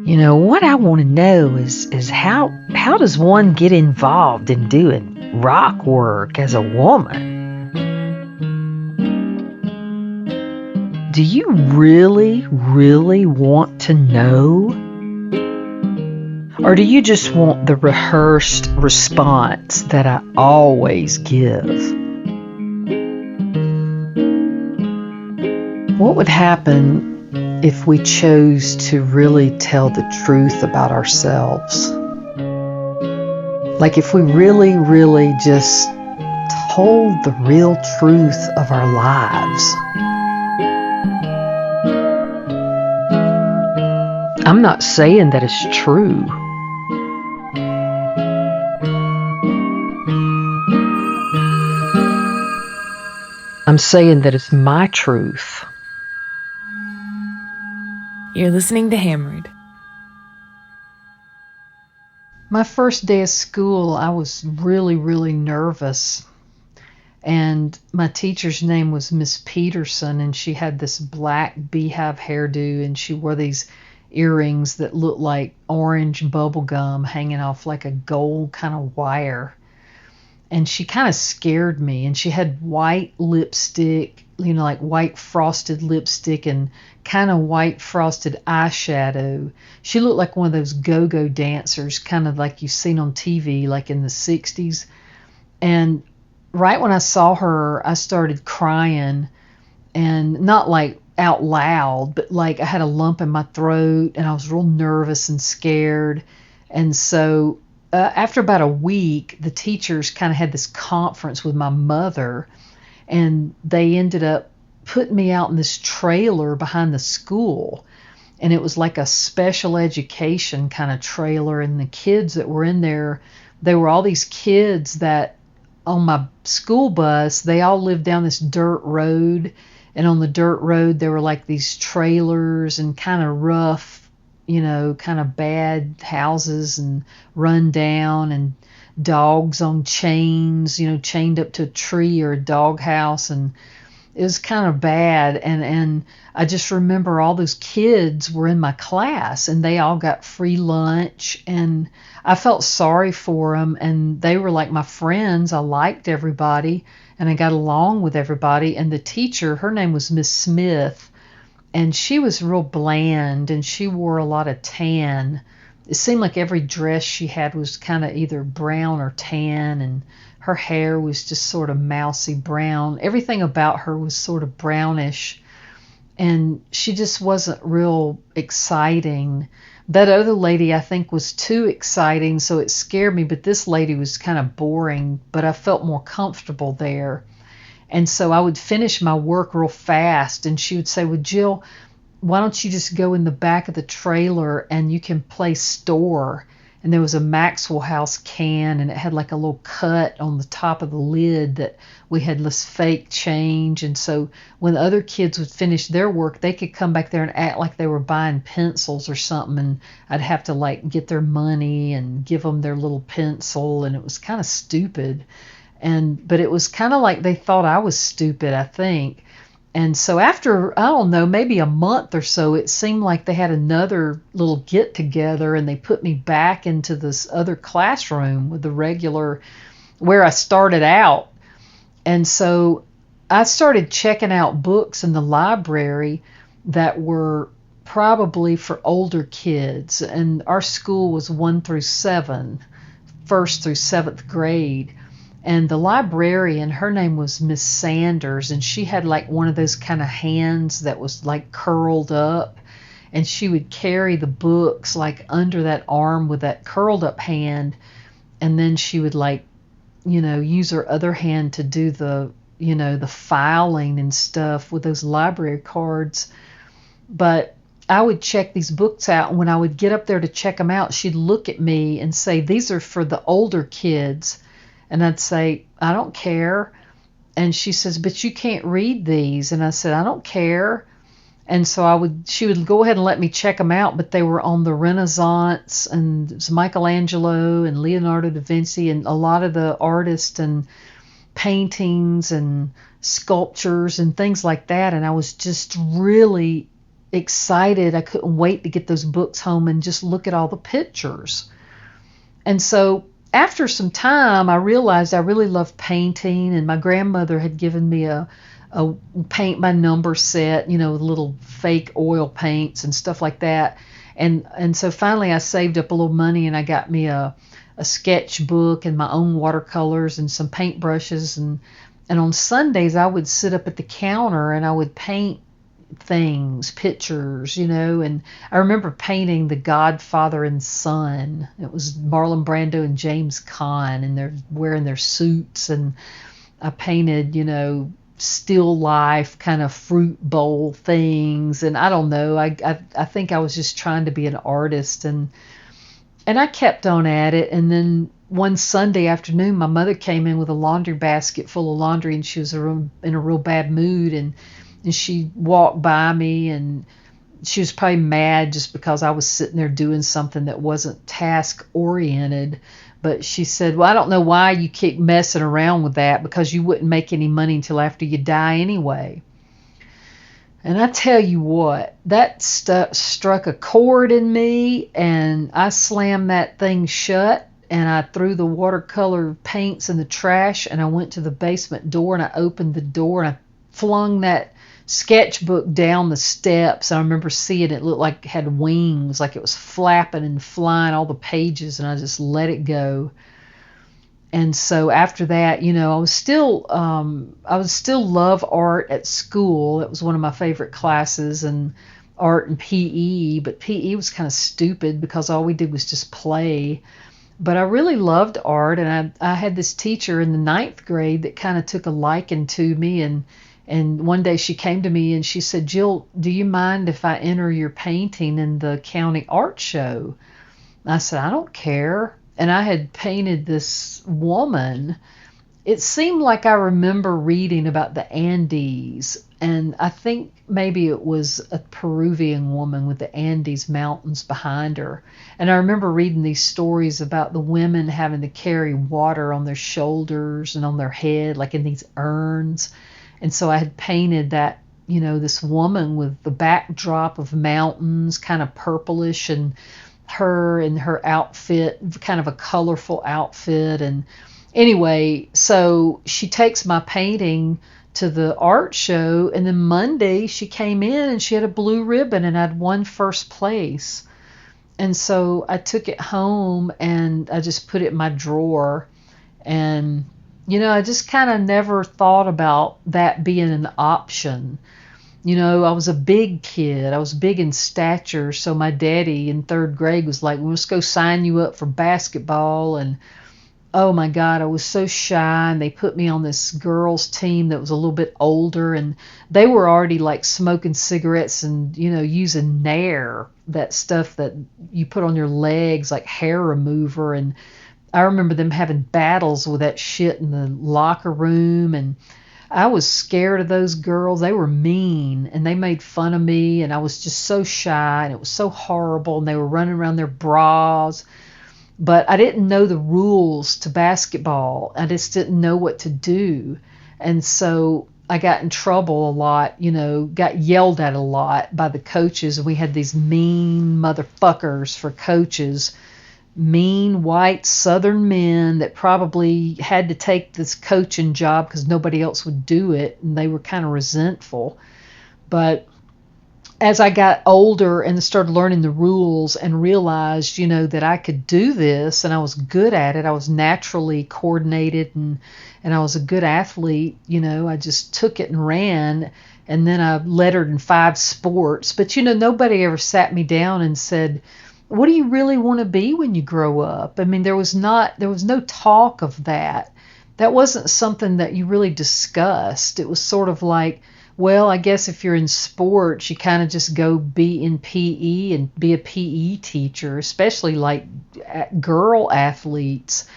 What I want to know is how does one get involved in doing rock work as a woman? Do you really, really want to know? Or do you just want the rehearsed response that I always give? What would happen if we chose to really tell the truth about ourselves? Like if we really, really just told the real truth of our lives. I'm not saying that it's true. I'm saying that it's my truth. You're listening to Hammered. My first day of school, I was really, really nervous. And my teacher's name was Miss Peterson, and she had this black beehive hairdo, and she wore these earrings that looked like orange bubble gum hanging off like a gold kind of wire. And she kind of scared me, and she had white lipstick, like white frosted lipstick and kind of white frosted eyeshadow. She looked like one of those go-go dancers, kind of like you've seen on TV, like in the 60s. And right when I saw her, I started crying, and not like out loud, but like I had a lump in my throat, and I was real nervous and scared. And so after about a week, the teachers kind of had this conference with my mother, and they ended up putting me out in this trailer behind the school. And it was like a special education kind of trailer, and the kids that were in there, they were all these kids that on my school bus, they all lived down this dirt road, and on the dirt road there were like these trailers and kind of rough, kind of bad houses and run down, and dogs on chains, chained up to a tree or a dog house, and it was kind of bad. And I just remember all those kids were in my class, and they all got free lunch, and I felt sorry for them, and they were like my friends. I liked everybody, and I got along with everybody. And the teacher, her name was Miss Smith, and she was real bland, and she wore a lot of tan. It seemed like every dress she had was kind of either brown or tan, and her hair was just sort of mousy brown. Everything about her was sort of brownish, and she just wasn't real exciting. That other lady, I think, was too exciting, so it scared me, but this lady was kind of boring, but I felt more comfortable there. And so I would finish my work real fast, and she would say, well, Jill, why don't you just go in the back of the trailer and you can play store? And there was a Maxwell House can, and it had like a little cut on the top of the lid that we had this fake change. And so when the other kids would finish their work, they could come back there and act like they were buying pencils or something, and I'd have to like get their money and give them their little pencil, and it was kind of stupid. But it was kind of like they thought I was stupid, I think. And so after, I don't know, maybe a month or so, it seemed like they had another little get together, and they put me back into this other classroom with the regular, where I started out. And so I started checking out books in the library that were probably for older kids. And our school was 1 through 7, 1st through 7th grade. And the librarian, her name was Miss Sanders, and she had like one of those kind of hands that was like curled up, and she would carry the books like under that arm with that curled up hand, and then she would like, use her other hand to do the, the filing and stuff with those library cards. But I would check these books out, and when I would get up there to check them out, she'd look at me and say, these are for the older kids. And I'd say, I don't care. And she says, but you can't read these. And I said, I don't care. And so she would go ahead and let me check them out, but they were on the Renaissance, and it was Michelangelo and Leonardo da Vinci and a lot of the artists and paintings and sculptures and things like that. And I was just really excited. I couldn't wait to get those books home and just look at all the pictures. And so after some time, I realized I really loved painting, and my grandmother had given me a paint by number set, little fake oil paints and stuff like that. And so finally I saved up a little money, and I got me a sketchbook and my own watercolors and some paintbrushes. And on Sundays I would sit up at the counter and I would paint things, pictures, and I remember painting the Godfather and Son. It was Marlon Brando and James Caan, and they're wearing their suits, and I painted, still life kind of fruit bowl things, and I don't know, I think I was just trying to be an artist, and I kept on at it. And then one Sunday afternoon, my mother came in with a laundry basket full of laundry, and she was in a real bad mood, and she walked by me, and she was probably mad just because I was sitting there doing something that wasn't task oriented. But she said, well, I don't know why you keep messing around with that, because you wouldn't make any money until after you die anyway. And I tell you what, that struck a chord in me, and I slammed that thing shut, and I threw the watercolor paints in the trash, and I went to the basement door, and I opened the door, and I flung that sketchbook down the steps. I remember seeing it looked like it had wings, like it was flapping and flying all the pages, and I just let it go. And so after that, I was still love art at school. It was one of my favorite classes, and art and PE, but PE was kind of stupid because all we did was just play. But I really loved art, and I had this teacher in the 9th grade that kind of took a liking to me, and one day she came to me and she said, Jill, do you mind if I enter your painting in the county art show? I said, I don't care. And I had painted this woman. It seemed like I remember reading about the Andes, and I think maybe it was a Peruvian woman with the Andes mountains behind her. And I remember reading these stories about the women having to carry water on their shoulders and on their head, like in these urns. And so I had painted that, this woman with the backdrop of mountains, kind of purplish, and her in her outfit, kind of a colorful outfit. And anyway, so she takes my painting to the art show, and then Monday she came in and she had a blue ribbon, and I'd won first place. And so I took it home and I just put it in my drawer, and I just kind of never thought about that being an option. I was a big kid. I was big in stature. So my daddy in 3rd grade was like, well, let's go sign you up for basketball. And oh my God, I was so shy. And they put me on this girls team that was a little bit older. And they were already like smoking cigarettes and, using Nair, that stuff that you put on your legs, like hair remover. And I remember them having battles with that shit in the locker room, and I was scared of those girls. They were mean, and they made fun of me, and I was just so shy, and it was so horrible, and they were running around their bras. But I didn't know the rules to basketball. I just didn't know what to do. And so I got in trouble a lot, got yelled at a lot by the coaches, and we had these mean motherfuckers for coaches, mean white Southern men that probably had to take this coaching job because nobody else would do it, and they were kind of resentful. But as I got older and started learning the rules and realized, that I could do this and I was good at it, I was naturally coordinated, and I was a good athlete, I just took it and ran. And then I lettered in 5 sports. But, nobody ever sat me down and said, what do you really want to be when you grow up? I mean, there was no talk of that. That wasn't something that you really discussed. It was sort of like, well, I guess if you're in sports, you kind of just go be in PE and be a PE teacher, especially like girl athletes.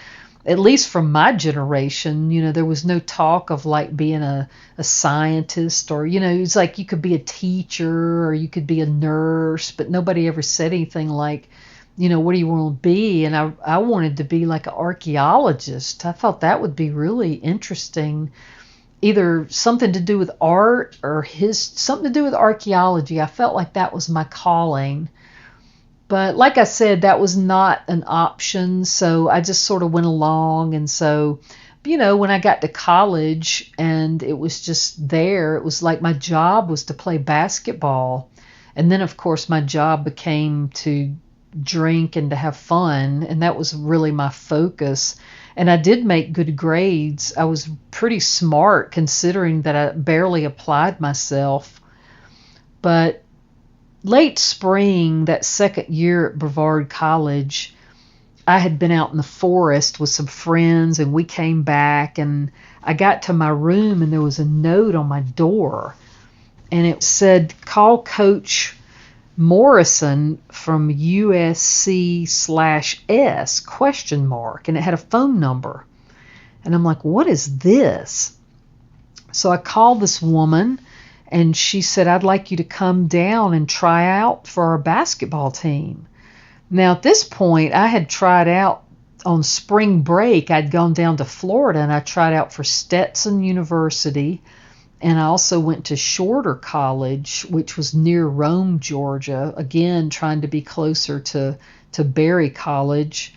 At least from my generation, there was no talk of like being a scientist, or, it's like you could be a teacher or you could be a nurse, but nobody ever said anything like, what do you want to be? And I wanted to be like an archaeologist. I thought that would be really interesting. either something to do with art or something to do with archaeology. I felt like that was my calling. But like I said, that was not an option, so I just sort of went along. And so, when I got to college and it was just there, it was like my job was to play basketball. And then, of course, my job became to drink and to have fun, and that was really my focus. And I did make good grades. I was pretty smart considering that I barely applied myself. But late spring, that second year at Brevard College, I had been out in the forest with some friends, and we came back, and I got to my room, and there was a note on my door, and it said, "Call Coach Morrison from USC/S, ? And it had a phone number. And I'm like, what is this? So I called this woman, and she said, "I'd like you to come down and try out for our basketball team." Now, at this point, I had tried out on spring break. I'd gone down to Florida, and I tried out for Stetson University. And I also went to Shorter College, which was near Rome, Georgia, again, trying to be closer to Berry College.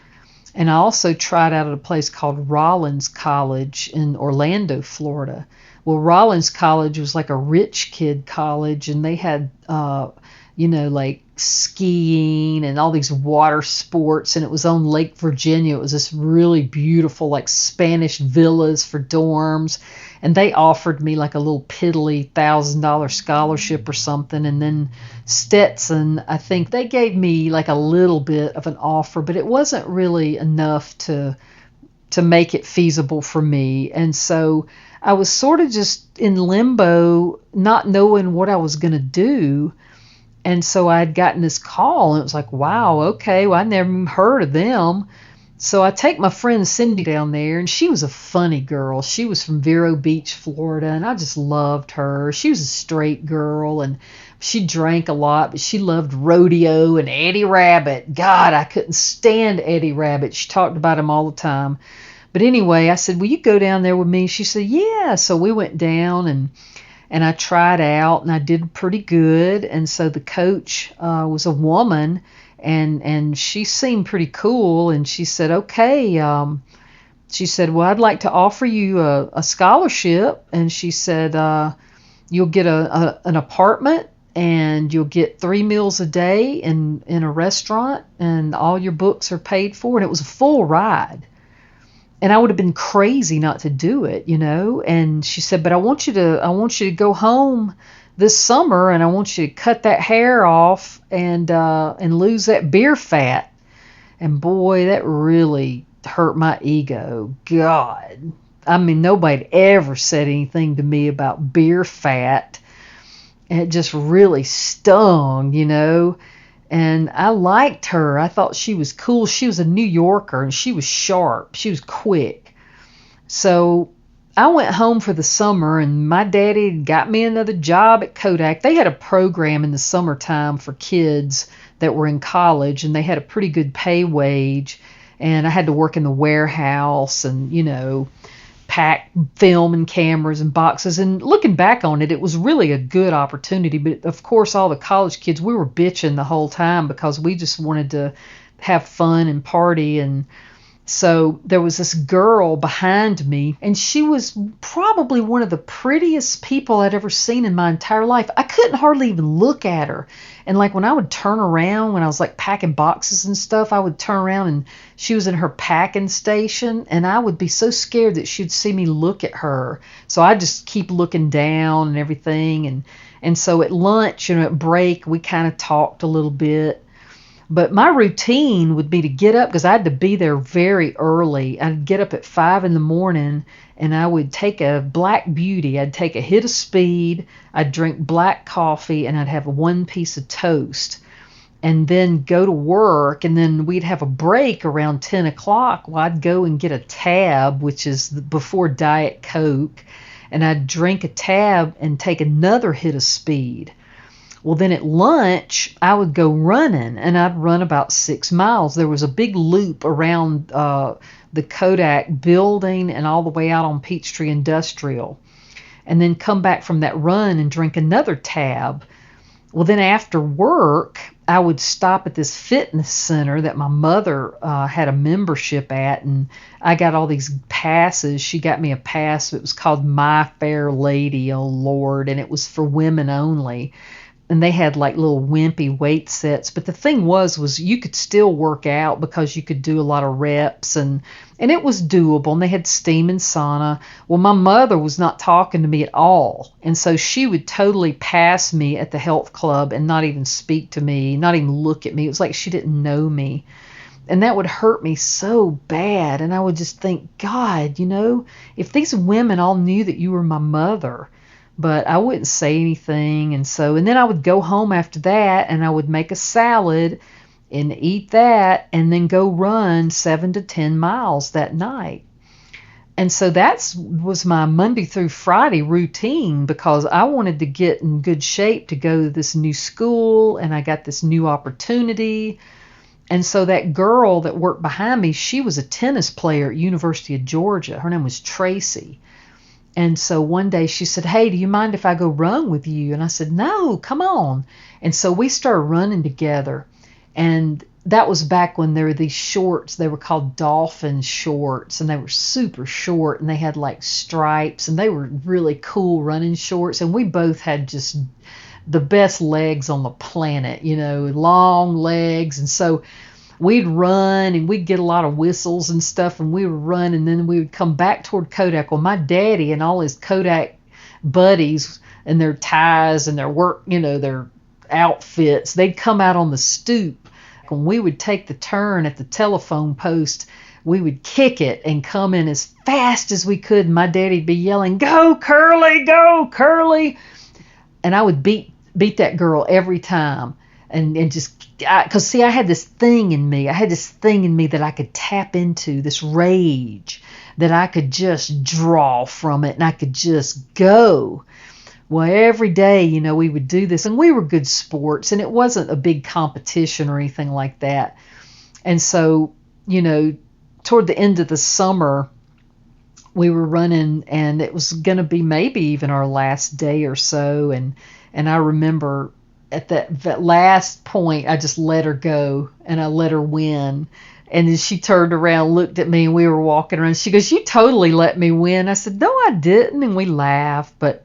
And I also tried out at a place called Rollins College in Orlando, Florida. Well, Rollins College was like a rich kid college, and they had, like skiing and all these water sports, and it was on Lake Virginia. It was this really beautiful, like Spanish villas for dorms, and they offered me like a little piddly $1,000 scholarship or something. And then Stetson, I think they gave me like a little bit of an offer, but it wasn't really enough to make it feasible for me. And so I was sort of just in limbo, not knowing what I was going to do. And so I had gotten this call, and it was like, wow, okay, well, I never even heard of them. So I take my friend Cindy down there, and she was a funny girl. She was from Vero Beach, Florida, and I just loved her. She was a straight girl, and she drank a lot, but she loved rodeo and Eddie Rabbit. God, I couldn't stand Eddie Rabbit. She talked about him all the time. But anyway, I said, will you go down there with me? She said, yeah. So we went down, and I tried out, and I did pretty good. And so the coach was a woman, and she seemed pretty cool. And she said, okay. She said, well, I'd like to offer you a scholarship. And she said, you'll get an apartment, and you'll get 3 meals a day in a restaurant, and all your books are paid for. And it was a full ride. And I would have been crazy not to do it, And she said, but I want you to go home this summer, and I want you to cut that hair off and lose that beer fat. And boy, that really hurt my ego. God. I mean, nobody ever said anything to me about beer fat. And it just really stung, And I liked her. I thought she was cool. She was a New Yorker, and she was sharp. She was quick. So I went home for the summer, and my daddy got me another job at Kodak. They had a program in the summertime for kids that were in college, and they had a pretty good pay wage. And I had to work in the warehouse and, pack film and cameras and boxes. And looking back on it, it was really a good opportunity. But of course, all the college kids, we were bitching the whole time because we just wanted to have fun and party. And so there was this girl behind me, and she was probably one of the prettiest people I'd ever seen in my entire life. I couldn't hardly even look at her. And like when I would turn around, when I was like packing boxes and stuff, I would turn around and she was in her packing station, and I would be so scared that she'd see me look at her. So I'd just keep looking down and everything. And so at lunch, at break, we kind of talked a little bit. But my routine would be to get up, because I had to be there very early. I'd get up at 5 a.m, and I would take a Black Beauty. I'd take a hit of speed. I'd drink black coffee, and I'd have 1 piece of toast, and then go to work. And then we'd have a break around 10 o'clock. Well, I'd go and get a Tab, which is before Diet Coke, and I'd drink a Tab and take another hit of speed. Well, then at lunch, I would go running, and I'd run about 6 miles. There was a big loop around the Kodak building and all the way out on Peachtree Industrial. and then come back from that run and drink another tab. Well, then after work, I would stop at this fitness center that my mother had a membership at, and I got all these passes. She got me a pass. It was called My Fair Lady, oh Lord, and it was for women only. And they had like little wimpy weight sets. But the thing was you could still work out because you could do a lot of reps, and it was doable. And they had steam and sauna. Well, my mother was not talking to me at all. And so she would totally pass me at the health club and not even speak to me, not even look at me. It was like she didn't know me. And that would hurt me so bad. And I would just think, God, if these women all knew that you were my mother. But I wouldn't say anything. And then I would go home after that, and I would make a salad and eat that, and then go run 7 to 10 miles that night. And so that was my Monday through Friday routine, because I wanted to get in good shape to go to this new school, and I got this new opportunity. And so that girl that worked behind me, she was a tennis player at University of Georgia. Her name was Tracy. And so one day she said, "Hey, do you mind if I go run with you?" And I said, "No, come on." And so we started running together. And that was back when there were these shorts. They were called dolphin shorts, and they were super short, and they had like stripes, and they were really cool running shorts. And we both had just the best legs on the planet, long legs. And so we'd run, and we'd get a lot of whistles and stuff, and we would run, and then we would come back toward Kodak. Well, my daddy and all his Kodak buddies and their ties and their work, their outfits, they'd come out on the stoop. When we would take the turn at the telephone post, we would kick it and come in as fast as we could. And my daddy'd be yelling, "Go, Curly, go, Curly." And I would beat that girl every time. And just, because see, I had this thing in me. I had this thing in me that I could tap into, this rage that I could just draw from it, and I could just go. Well, every day, we would do this, and we were good sports, and it wasn't a big competition or anything like that. And so, toward the end of the summer, we were running, and it was going to be maybe even our last day or so. And I remember at that last point, I just let her go, and I let her win. And then she turned around, looked at me, and we were walking around. She goes, "You totally let me win." I said, "No, I didn't." And we laughed. But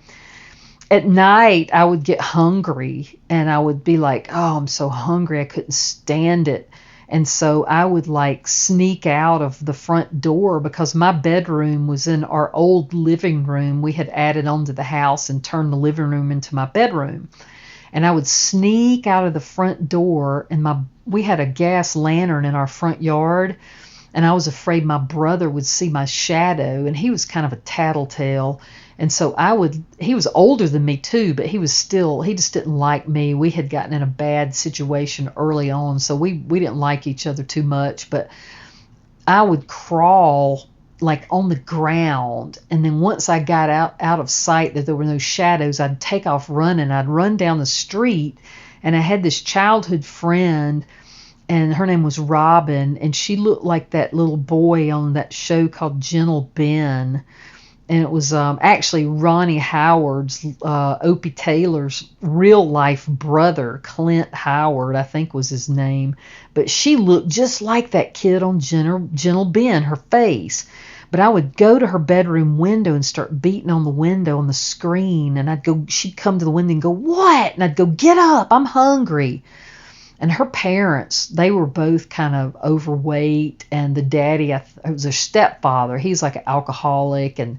at night, I would get hungry, and I would be like, "Oh, I'm so hungry." I couldn't stand it. And so I would like sneak out of the front door, because my bedroom was in our old living room. We had added onto the house and turned the living room into my bedroom. And I would sneak out of the front door, and we had a gas lantern in our front yard, and I was afraid my brother would see my shadow, and he was kind of a tattletale. And so he was older than me too, but he just didn't like me. We had gotten in a bad situation early on, so we didn't like each other too much. But I would crawl like on the ground, and then once I got out of sight that there were no shadows, I'd take off running. I'd run down the street, and I had this childhood friend, and her name was Robin, and she looked like that little boy on that show called Gentle Ben. And it was actually Ronnie Howard's, Opie Taylor's real life brother, Clint Howard, I think was his name. But she looked just like that kid on Gentle Ben, her face. But I would go to her bedroom window and start beating on the window on the screen. And she'd come to the window and go, "What?" And I'd go, "Get up, I'm hungry." And her parents, they were both kind of overweight, and the daddy, it was their stepfather. He's like an alcoholic, and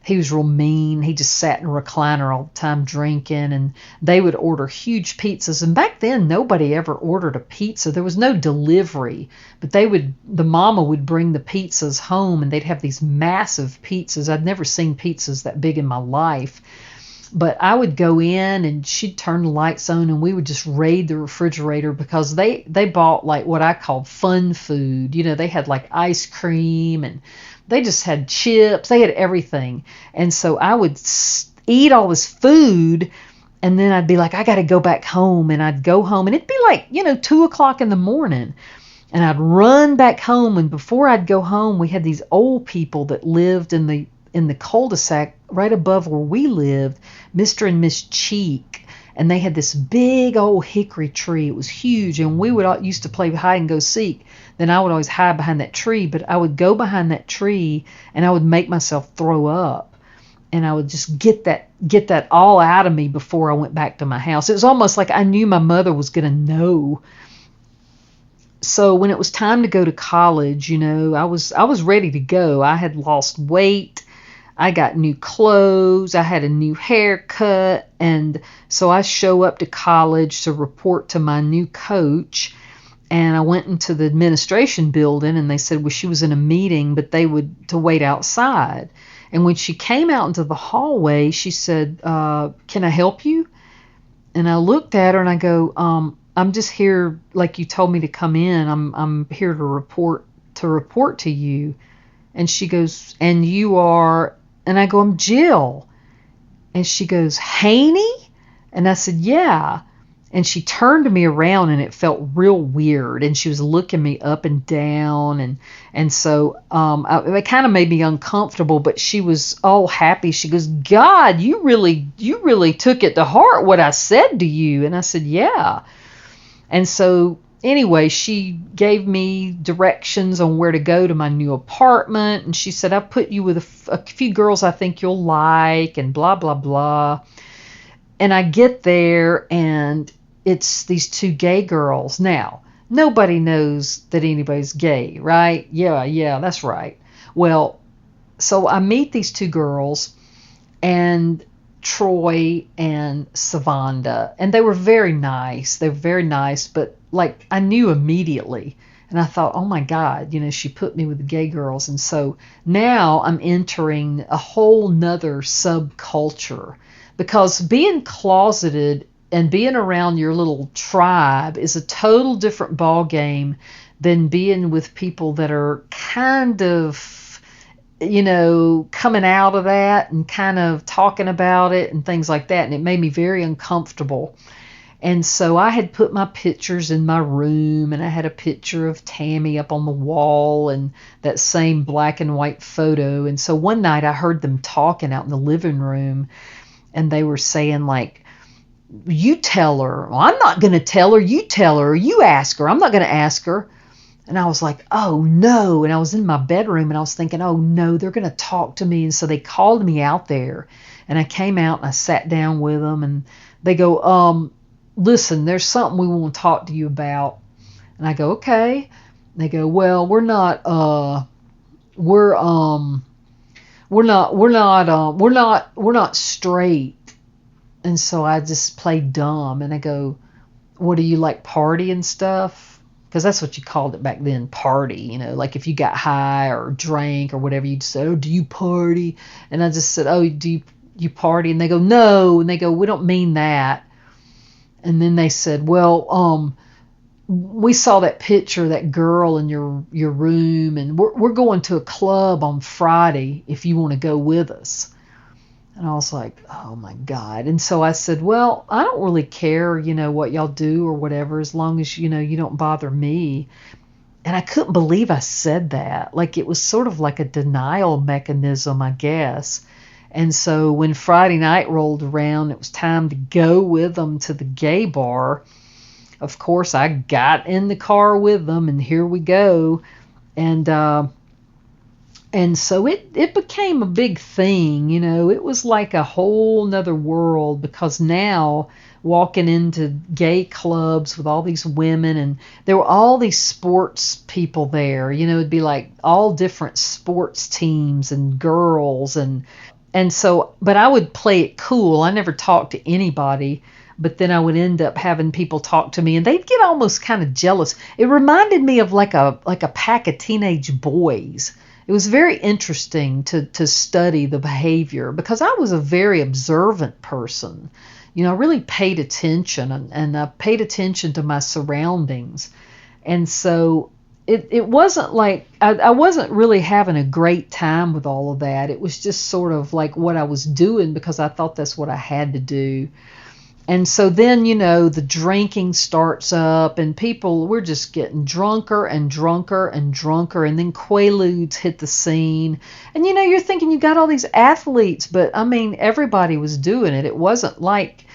he was real mean. He just sat in a recliner all the time drinking, and they would order huge pizzas. And back then, nobody ever ordered a pizza. There was no delivery, but the mama would bring the pizzas home, and they'd have these massive pizzas. I'd never seen pizzas that big in my life. But I would go in, and she'd turn the lights on, and we would just raid the refrigerator, because they bought like what I call fun food. They had like ice cream, and they just had chips. They had everything. And so I would eat all this food, and then I'd be like, I got to go back home. And I'd go home, and it'd be like, 2 o'clock in the morning. And I'd run back home. And before I'd go home, we had these old people that lived in in the cul-de-sac right above where we lived, Mr. and Miss Cheek, and they had this big old hickory tree. It was huge, and we would used to play hide and go seek. Then I would always hide behind that tree, but I would go behind that tree and I would make myself throw up, and I would just get that all out of me before I went back to my house. It was almost like I knew my mother was going to know. So when it was time to go to college, I was ready to go. I had lost weight. I got new clothes. I had a new haircut. And so I show up to college to report to my new coach. And I went into the administration building, and they said, well, she was in a meeting, but they would to wait outside. And when she came out into the hallway, she said, can I help you? And I looked at her and I go, I'm just here like you told me to come in. I'm here to report to you. And she goes, and you are? And I go, I'm Jill. And she goes, Haynie? And I said, yeah. And she turned me around, and it felt real weird. And she was looking me up and down. And so it kind of made me uncomfortable, but she was all happy. She goes, God, you really took it to heart what I said to you. And I said, yeah. And so anyway, she gave me directions on where to go to my new apartment. And she said, I put you with a few girls I think you'll like, and blah, blah, blah. And I get there, and it's these two gay girls. Now, nobody knows that anybody's gay, right? Yeah, that's right. Well, so I meet these two girls, and Troy and Savanda, and they were very nice. They were very nice, but like I knew immediately. And I thought, oh my God, she put me with the gay girls. And so now I'm entering a whole nother subculture, because being closeted and being around your little tribe is a total different ball game than being with people that are kind of, coming out of that and kind of talking about it and things like that. And it made me very uncomfortable. And so I had put my pictures in my room, and I had a picture of Tammy up on the wall and that same black and white photo. And so one night I heard them talking out in the living room, and they were saying like, you tell her. Well, I'm not going to tell her. You tell her. You ask her. I'm not going to ask her. And I was like, oh no. And I was in my bedroom, and I was thinking, oh no, they're going to talk to me. And so they called me out there, and I came out and I sat down with them, and they go, listen, there's something we want to talk to you about. And I go, okay. And they go, well, we're not straight. And so I just played dumb, and I go, what do you like, party and stuff? Because that's what you called it back then, party. Like if you got high or drank or whatever, you'd say, oh, do you party? And I just said, oh, do you party? And they go, no. And they go, we don't mean that. And then they said, well, we saw that picture of that girl in your room, and we're going to a club on Friday if you want to go with us. And I was like, oh my God. And so I said, well, I don't really care, what y'all do or whatever, as long as, you don't bother me. And I couldn't believe I said that. Like it was sort of like a denial mechanism, I guess. And so when Friday night rolled around, it was time to go with them to the gay bar. Of course, I got in the car with them, and here we go. And so it became a big thing, It was like a whole nother world, because now walking into gay clubs with all these women, and there were all these sports people there, it'd be like all different sports teams and girls, and so, but I would play it cool. I never talked to anybody, but then I would end up having people talk to me, and they'd get almost kind of jealous. It reminded me of like a pack of teenage boys. It was very interesting to study the behavior, because I was a very observant person. I really paid attention, and I paid attention to my surroundings. And so it wasn't like I wasn't really having a great time with all of that. It was just sort of like what I was doing because I thought that's what I had to do. And so then, the drinking starts up and we're just getting drunker and drunker and drunker. And then Quaaludes hit the scene. And, you're thinking you got all these athletes, but I mean, everybody was doing it. It wasn't like,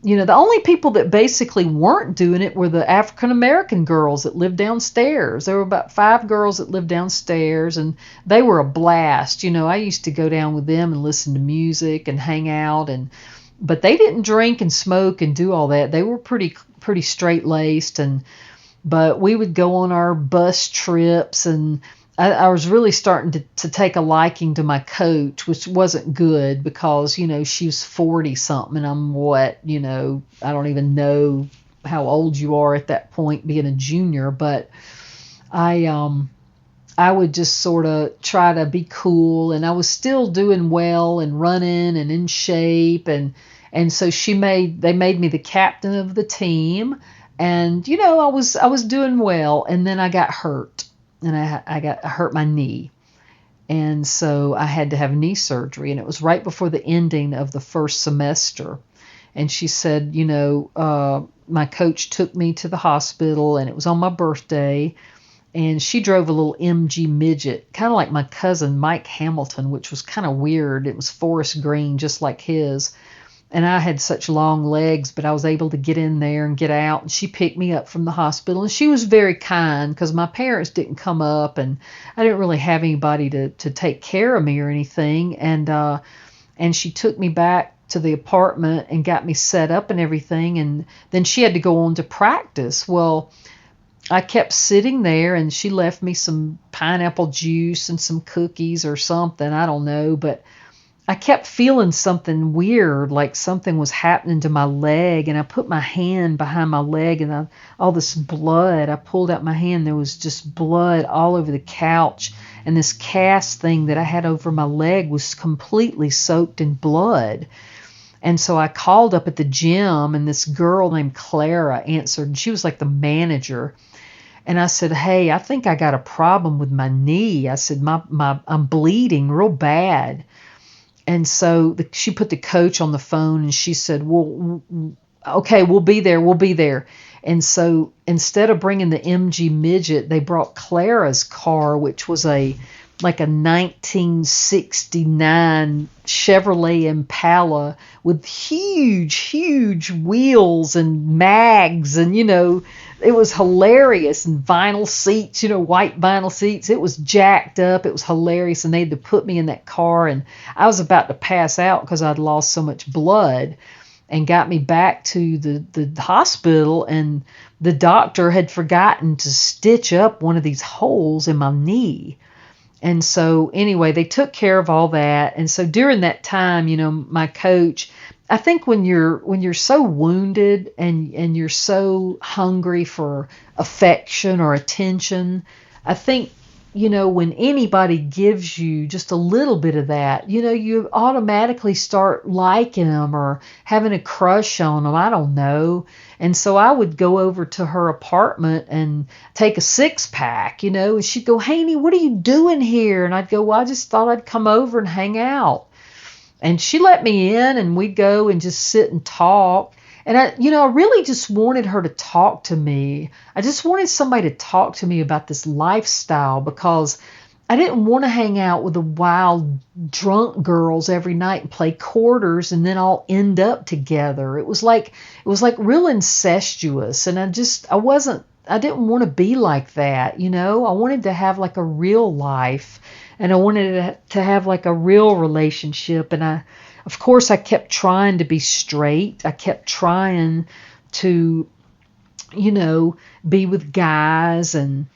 the only people that basically weren't doing it were the African American girls that lived downstairs. There were about 5 girls that lived downstairs, and they were a blast. I used to go down with them and listen to music and hang out, but they didn't drink and smoke and do all that. They were pretty straight-laced, but we would go on our bus trips, and I was really starting to take a liking to my coach, which wasn't good because, she was 40-something and I'm what, I don't even know how old you are at that point being a junior, but I would just sort of try to be cool, and I was still doing well and running and in shape, and so they made me the captain of the team, and I was doing well, and then I got hurt, and I hurt my knee, and so I had to have knee surgery, and it was right before the ending of the first semester, and she said, my coach took me to the hospital, and it was on my birthday. And she drove a little MG midget, kind of like my cousin Mike Hamilton, which was kind of weird. It was forest green, just like his. And I had such long legs, but I was able to get in there and get out. And she picked me up from the hospital. And she was very kind because my parents didn't come up, and I didn't really have anybody to take care of me or anything. And she took me back to the apartment and got me set up and everything. And then she had to go on to practice. Well, I kept sitting there, and she left me some pineapple juice and some cookies or something. I don't know, but I kept feeling something weird, like something was happening to my leg, and I put my hand behind my leg, and all this blood, I pulled out my hand. There was just blood all over the couch, and this cast thing that I had over my leg was completely soaked in blood. And so I called up at the gym, and this girl named Clara answered, and she was like the manager. And I said, hey, I think I got a problem with my knee. I said, I'm bleeding real bad. And so she put the coach on the phone, and she said, well, okay, we'll be there. And so instead of bringing the MG midget, they brought Clara's car, which was like a 1969 Chevrolet Impala with huge wheels and mags, and it was hilarious, and vinyl seats, white vinyl seats. It was jacked up. It was hilarious, and they had to put me in that car, and I was about to pass out because I'd lost so much blood, and got me back to the hospital, and the doctor had forgotten to stitch up one of these holes in my knee. And so anyway, they took care of all that. And so during that time, my coach, I think when you're so wounded and you're so hungry for affection or attention, I think, when anybody gives you just a little bit of that, you automatically start liking them or having a crush on them. I don't know. And so I would go over to her apartment and take a 6-pack, and she'd go, Haynie, what are you doing here? And I'd go, well, I just thought I'd come over and hang out. And she let me in, and we'd go and just sit and talk. And I really just wanted her to talk to me. I just wanted somebody to talk to me about this lifestyle, because I didn't want to hang out with the wild drunk girls every night and play quarters and then all end up together. It was like real incestuous, and I didn't want to be like that. I wanted to have like a real life, and I wanted to have like a real relationship. And of course, I kept trying to be straight. I kept trying to, be with guys and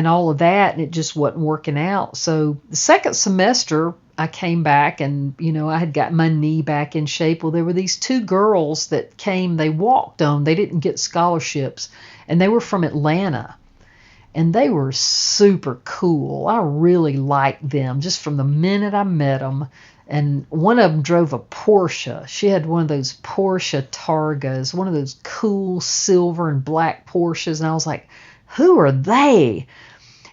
all of that, and it just wasn't working out. So the second semester, I came back, and, I had got my knee back in shape. Well, there were these 2 girls that came. They walked on. They didn't get scholarships, and they were from Atlanta. And they were super cool. I really liked them just from the minute I met them. And one of them drove a Porsche. She had one of those Porsche Targas, one of those cool silver and black Porsches. And I was like, who are they?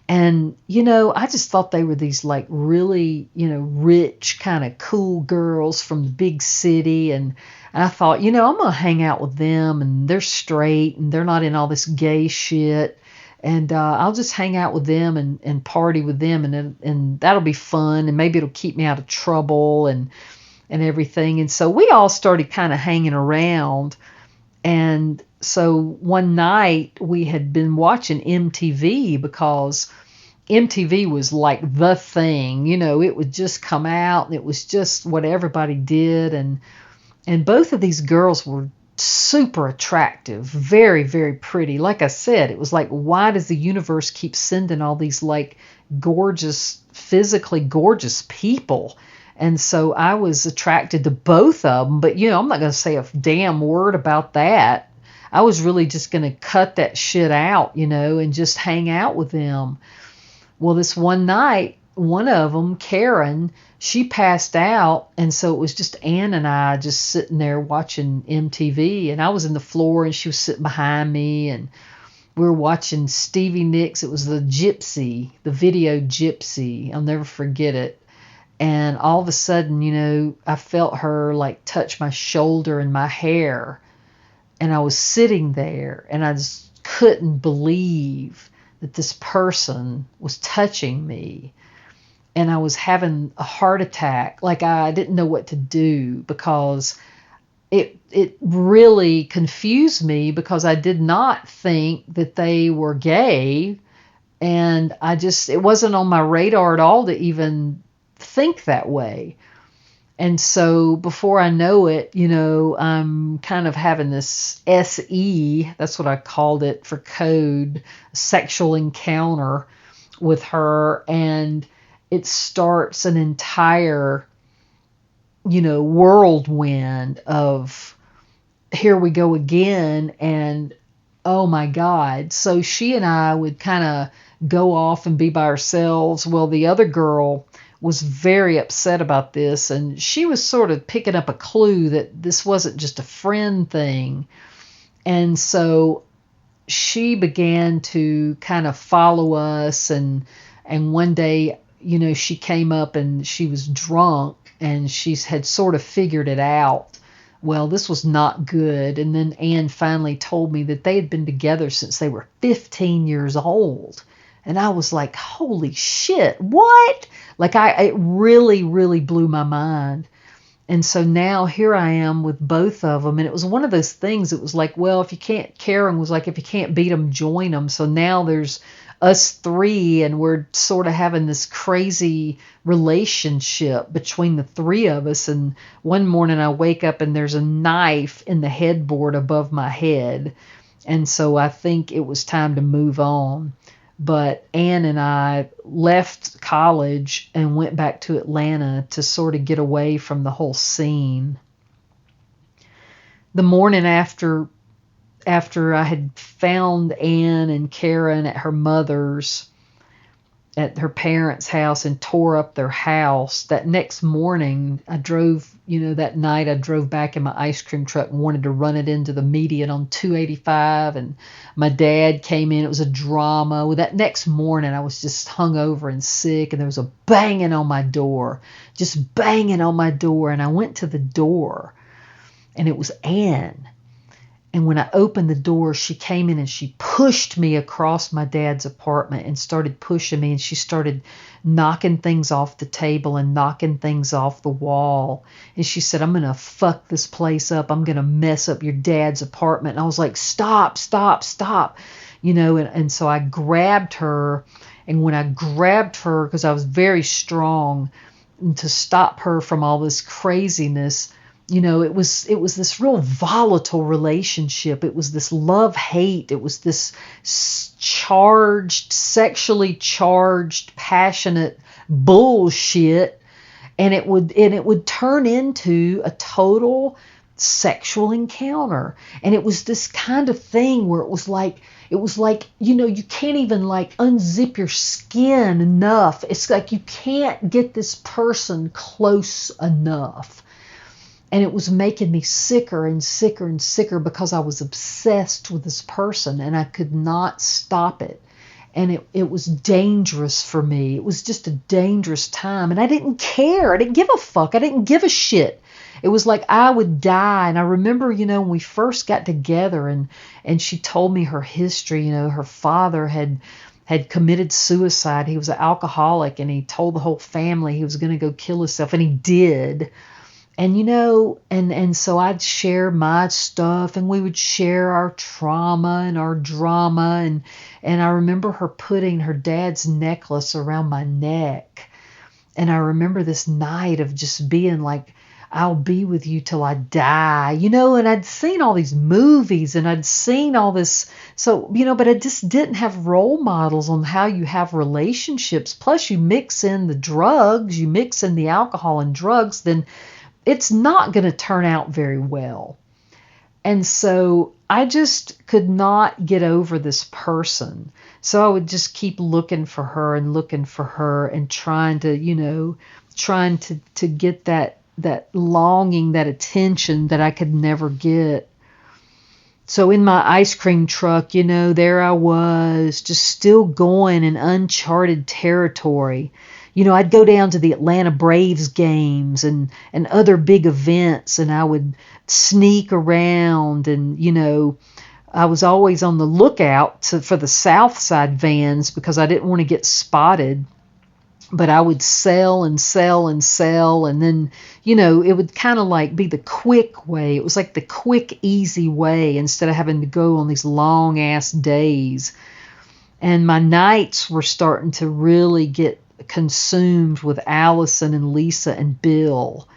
And, I just thought they were these like really, rich kind of cool girls from the big city. And I thought, I'm going to hang out with them, and they're straight and they're not in all this gay shit. And I'll just hang out with them and party with them, and that'll be fun, and maybe it'll keep me out of trouble and everything. And so we all started kind of hanging around. And so one night we had been watching MTV, because MTV was like the thing, it would just come out and it was just what everybody did. And both of these girls were super attractive, very, very pretty. Like I said, it was like, why does the universe keep sending all these like gorgeous, physically gorgeous people? And so I was attracted to both of them, but I'm not going to say a damn word about that. I was really just going to cut that shit out, and just hang out with them. Well, this one night, one of them, Karen, she passed out, and so it was just Ann and I just sitting there watching MTV, and I was in the floor and she was sitting behind me, and we were watching Stevie Nicks. It was the video Gypsy. I'll never forget it. And all of a sudden, I felt her like touch my shoulder and my hair. And I was sitting there and I just couldn't believe that this person was touching me. And I was having a heart attack. Like I didn't know what to do, because it really confused me, because I did not think that they were gay. And it wasn't on my radar at all to even think that way. And so before I know it, I'm kind of having this SE, that's what I called it for code, sexual encounter with her. And it starts an entire, whirlwind of here we go again. And oh my God. So she and I would kind of go off and be by ourselves. Well, the other girl was very upset about this, and she was sort of picking up a clue that this wasn't just a friend thing. And so she began to kind of follow us, and one day, she came up and she was drunk, and she had sort of figured it out. Well, this was not good. And then Ann finally told me that they had been together since they were 15 years old. And I was like, holy shit, what? Like it really, really blew my mind. And so now here I am with both of them. And it was one of those things. It was like, well, Karen was like, if you can't beat them, join them. So now there's us three, and we're sort of having this crazy relationship between the three of us. And one morning I wake up and there's a knife in the headboard above my head. And so I think it was time to move on. But Ann and I left college and went back to Atlanta to sort of get away from the whole scene. The morning after I had found Ann and Karen at her mother's, at her parents' house, and tore up their house, that next morning I drove, that night I drove back in my ice cream truck and wanted to run it into the median on 285, and my dad came in. It was a drama. Well, that next morning I was just hungover and sick, and there was a banging on my door, just banging on my door, and I went to the door, and it was Ann. And when I opened the door, she came in and she pushed me across my dad's apartment and started pushing me. And she started knocking things off the table and knocking things off the wall. And she said, I'm going to fuck this place up. I'm going to mess up your dad's apartment. And I was like, stop, stop, stop. And so I grabbed her. And when I grabbed her, because I was very strong, to stop her from all this craziness, it was this real volatile relationship. It was this love-hate. It was this sexually charged, passionate bullshit. And it would turn into a total sexual encounter. And it was this kind of thing where it was like, you can't even like unzip your skin enough. It's like you can't get this person close enough. And it was making me sicker and sicker and sicker, because I was obsessed with this person and I could not stop it. And it was dangerous for me. It was just a dangerous time. And I didn't care. I didn't give a fuck. I didn't give a shit. It was like I would die. And I remember, when we first got together and she told me her history, her father had committed suicide. He was an alcoholic, and he told the whole family he was going to go kill himself, and he did. And, and so I'd share my stuff, and we would share our trauma and our drama. And I remember her putting her dad's necklace around my neck. And I remember this night of just being like, I'll be with you till I die, and I'd seen all these movies and I'd seen all this. So, but I just didn't have role models on how you have relationships. Plus you mix in the drugs, you mix in the alcohol and drugs, then it's not going to turn out very well. And so I just could not get over this person. So I would just keep looking for her and trying to get that longing, that attention that I could never get. So in my ice cream truck, there I was, just still going in uncharted territory. I'd go down to the Atlanta Braves games and other big events, and I would sneak around, and, I was always on the lookout for the South Side vans because I didn't want to get spotted. But I would sell and sell and sell, and then, it would kind of like be the quick way. It was like the quick, easy way instead of having to go on these long-ass days. And my nights were starting to really get consumed with Allison and Lisa and Bill,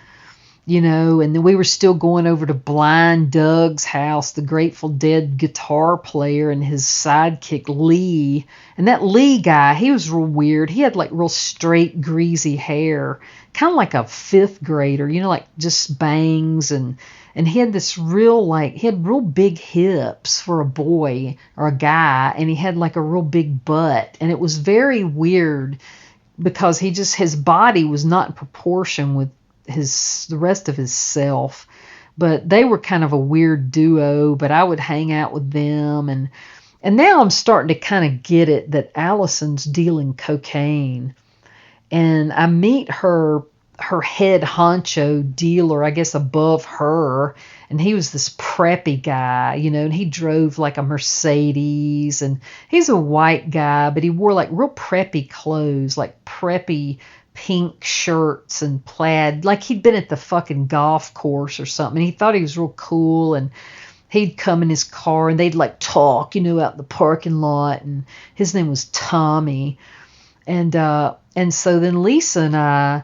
and then we were still going over to Blind Doug's house, the Grateful Dead guitar player, and his sidekick Lee. And that Lee guy, he was real weird. He had like real straight, greasy hair, kind of like a fifth grader, like just bangs. And he had this he had real big hips for a boy or a guy. And he had like a real big butt. And it was very weird because his body was not in proportion with the rest of his self. But they were kind of a weird duo, but I would hang out with them. And now I'm starting to kind of get it that Allison's dealing cocaine. And I meet her head honcho dealer, I guess above her. And he was this preppy guy, and he drove like a Mercedes. And he's a white guy, but he wore like real preppy clothes, like preppy pink shirts and plaid, like he'd been at the fucking golf course or something. He thought he was real cool, and he'd come in his car and they'd like talk, out in the parking lot. And his name was Tommy. And so then Lisa and I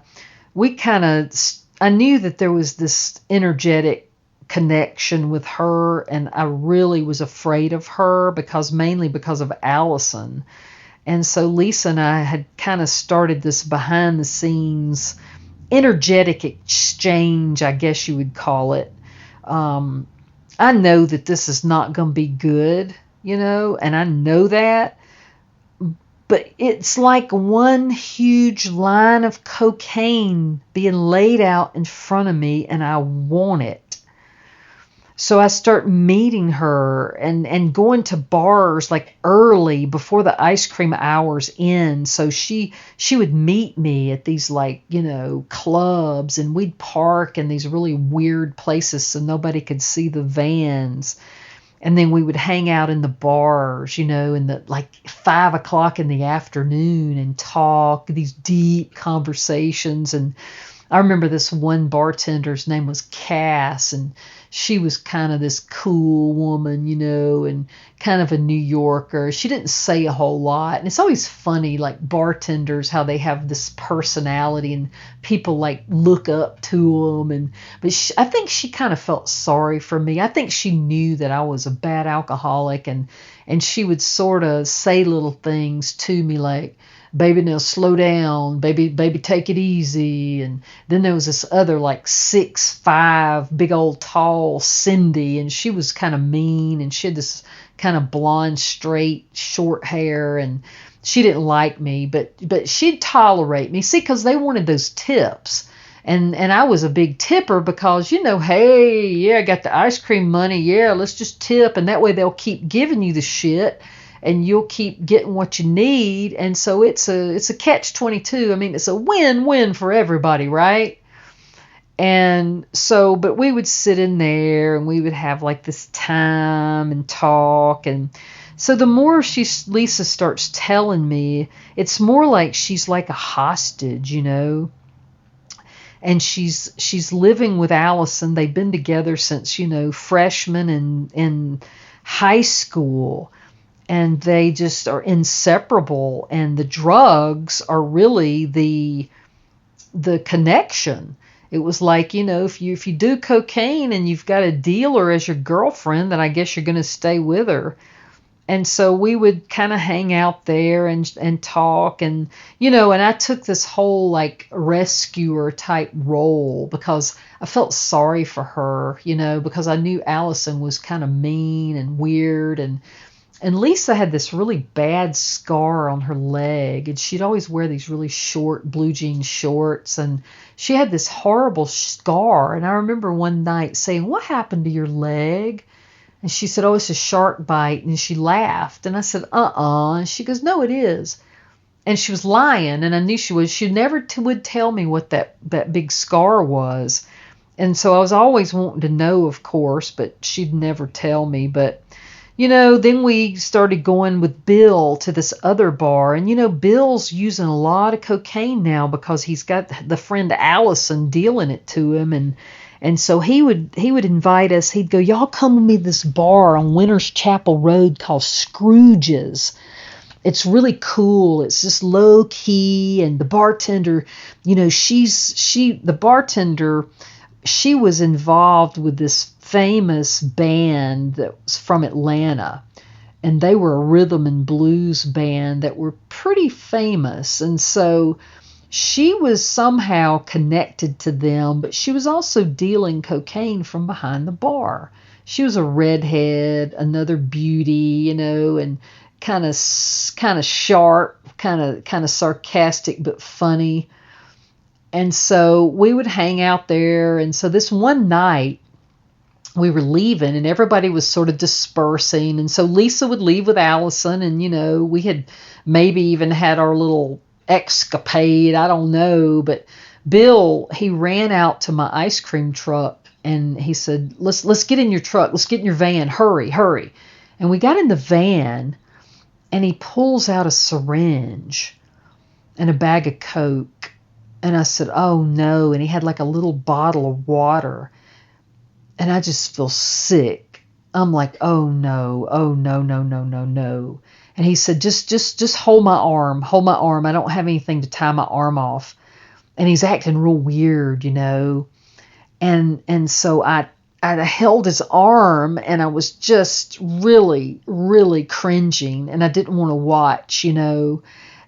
knew that there was this energetic connection with her, and I really was afraid of her mainly because of Allison. And so Lisa and I had kind of started this behind the scenes energetic exchange, I guess you would call it. I know that this is not going to be good, and I know that. But it's like one huge line of cocaine being laid out in front of me, and I want it. So I start meeting her and going to bars like early before the ice cream hours end. So she would meet me at these clubs, and we'd park in these really weird places so nobody could see the vans. And then we would hang out in the bars, in the 5 o'clock in the afternoon and talk these deep conversations. And I remember this one bartender's name was Cass, and she was kind of this cool woman, and kind of a New Yorker. She didn't say a whole lot. And it's always funny, like bartenders, how they have this personality and people look up to them. But I think she kind of felt sorry for me. I think she knew that I was a bad alcoholic, and she would sort of say little things to me like, baby, now slow down, baby, take it easy. And then there was this other 6'5", big old tall Cindy, and she was kind of mean, and she had this kind of blonde, straight, short hair, and she didn't like me, but she'd tolerate me. See, because they wanted those tips. And I was a big tipper because, hey, yeah, I got the ice cream money. Yeah, let's just tip. And that way they'll keep giving you the shit. and you'll keep getting what you need. And so it's a catch-22. I mean, it's a win-win for everybody, right? And so, but we would sit in there and we would have like this time and talk. And so the more Lisa starts telling me, it's more like she's like a hostage, you know. And she's living with Allison. They've been together since, you know, freshman and in high school. And they just are inseparable. And the drugs are really the connection. It was like, you know, if you do cocaine and you've got a dealer as your girlfriend, then I guess you're going to stay with her. And so we would kind of hang out there and talk, and, you know, and I took this whole like rescuer type role because I felt sorry for her, you know, because I knew Allison was kind of mean and weird, and Lisa had this really bad scar on her leg, and she'd always wear these really short blue jean shorts, and she had this horrible scar. And I remember one night saying, "What happened to your leg?" And she said, "Oh, it's a shark bite." And she laughed. And I said, And she goes, "No, it is." And she was lying, and I knew she was. She never would tell me what that big scar was. And so I was always wanting to know, of course, but she'd never tell me. But, you know, then we started going with Bill to this other bar. And, you know, Bill's using a lot of cocaine now because he's got the friend Allison dealing it to him. And so he would invite us. He'd go, "Y'all come with me to this bar on Winters Chapel Road called Scrooges. It's really cool. It's just low key." And the bartender, you know, the bartender, she was involved with this famous band that was from Atlanta. And they were a rhythm and blues band that were pretty famous. And so she was somehow connected to them, but she was also dealing cocaine from behind the bar. She was a redhead, another beauty, you know, and kind of sharp, kind of sarcastic, but funny. And so we would hang out there. And so this one night we were leaving and everybody was sort of dispersing. And so Lisa would leave with Allison, and, you know, we had maybe even had our little escapade, I don't know. But Bill, he ran out to my ice cream truck and he said, let's get in your truck, let's get in your van, hurry. And we got in the van, and he pulls out a syringe and a bag of Coke. And I said, "Oh no." And he had like a little bottle of water, and I just feel sick. I'm like, oh no. And he said, just hold my arm. I don't have anything to tie my arm off. And he's acting real weird, you know. And so I held his arm, and I was just really, really cringing, and I didn't want to watch, you know.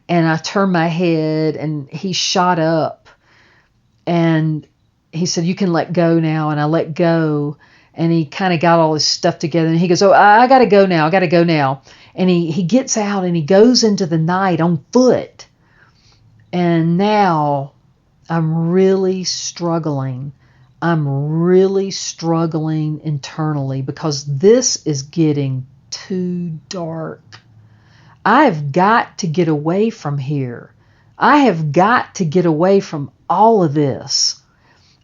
And I turned my head, and he shot up, and he said, "You can let go now." And I let go, and he kind of got all his stuff together, and he goes, "Oh, I got to go now. And he gets out, and he goes into the night on foot. And now I'm really struggling. I'm really struggling internally because this is getting too dark. I've got to get away from here. I have got to get away from all of this.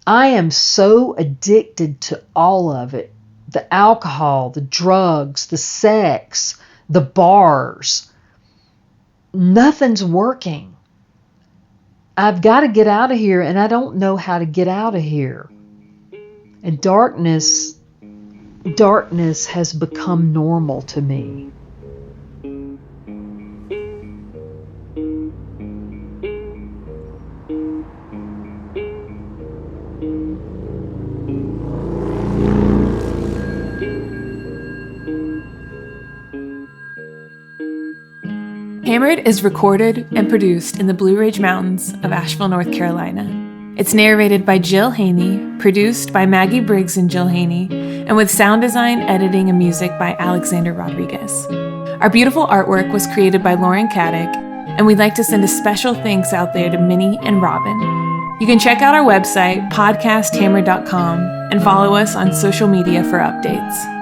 I am so addicted to all of it. The alcohol, the drugs, the sex, the bars. Nothing's working. I've got to get out of here, and I don't know how to get out of here." And darkness has become normal to me. Hammered is recorded and produced in the Blue Ridge Mountains of Asheville, North Carolina. It's narrated by Jill Haynie, produced by Maggie Briggs and Jill Haynie, and with sound design, editing, and music by Alexander Rodriguez. Our beautiful artwork was created by Lauren Caddick, and we'd like to send a special thanks out there to Minnie and Robin. You can check out our website, podcasthammered.com, and follow us on social media for updates.